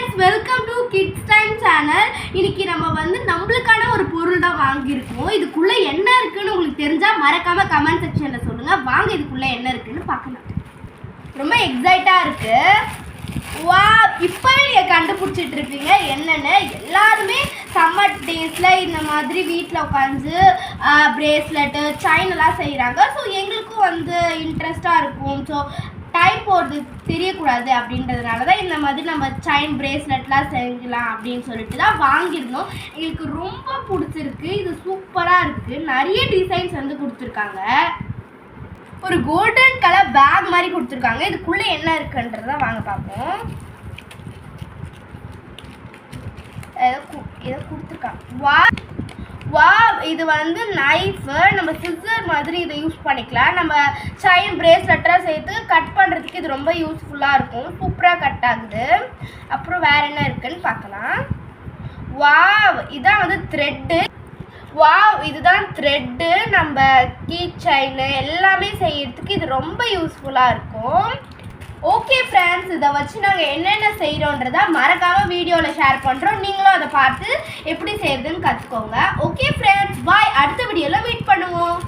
Friends, welcome to kids time channel. இன்னைக்கு நம்ம வந்து நம்மளுக்கான ஒரு பொருள் தான் வாங்கியிருக்கோம். இதுக்குள்ளே என்ன இருக்குன்னு உங்களுக்கு தெரிஞ்சால் மறக்காமல் கமெண்ட் செக்ஷனில் சொல்லுங்கள். வாங்க இதுக்குள்ளே என்ன இருக்குன்னு பார்க்கலாம். ரொம்ப எக்ஸைட்டாக இருக்குது. வா, இப்போ நீங்கள் கண்டுபிடிச்சிட்டு இருப்பீங்க என்னென்னு. எல்லாருமே சம்மர் டேஸில் இந்த மாதிரி வீட்டில் உட்காந்து பிரேஸ்லெட்டு செயினெல்லாம் செய்கிறாங்க. ஸோ எங்களுக்கும் வந்து இன்ட்ரெஸ்டாக இருக்கும். ஸோ டைம் போகிறது தெரியக்கூடாது அப்படின்றதுனால தான் இந்த மாதிரி நம்ம செயின் பிரேஸ்லெட்லாம் செஞ்சலாம் அப்படின்னு சொல்லிட்டு தான் வாங்கியிருந்தோம். எங்களுக்கு ரொம்ப பிடிச்சிருக்கு. இது சூப்பராக இருக்குது. நிறைய டிசைன்ஸ் வந்து கொடுத்துருக்காங்க. ஒரு கோல்டன் கலர் பேக் மாதிரி கொடுத்துருக்காங்க. இதுக்குள்ளே என்ன இருக்குன்றத வாங்க பார்ப்போம். ஏதோ கொடுத்துருக்காங்க. வா, இது வந்து நைஃபு. நம்ம சிசர் மாதிரி இதை யூஸ் பண்ணிக்கலாம். நம்ம செயின் பிரேஸ்லெட்டாக சேர்த்து கட் பண்ணுறதுக்கு இது ரொம்ப யூஸ்ஃபுல்லாக இருக்கும். சூப்பராக கட் ஆகுது. அப்புறம் வேறு என்ன இருக்குன்னு பார்க்கலாம். வா, இதான் வந்து த்ரெட்டு. வா, இதுதான் த்ரெட்டு. நம்ம கீ செயின் எல்லாமே செய்யறதுக்கு இது ரொம்ப யூஸ்ஃபுல்லாக இருக்கும். ஓகே ஃப்ரெண்ட்ஸ், இதை வச்சு நாங்கள் என்னென்ன செய்கிறோன்றதை மறக்காமல் வீடியோவில் ஷேர் பண்ணுறோம். நீங்களும் அதை பார்த்து எப்படி செய்கிறதுன்னு கற்றுக்கோங்க. ஓகே ஃப்ரெண்ட்ஸ், பாய். அடுத்த வீடியோவில் மீட் பண்ணுவோம்.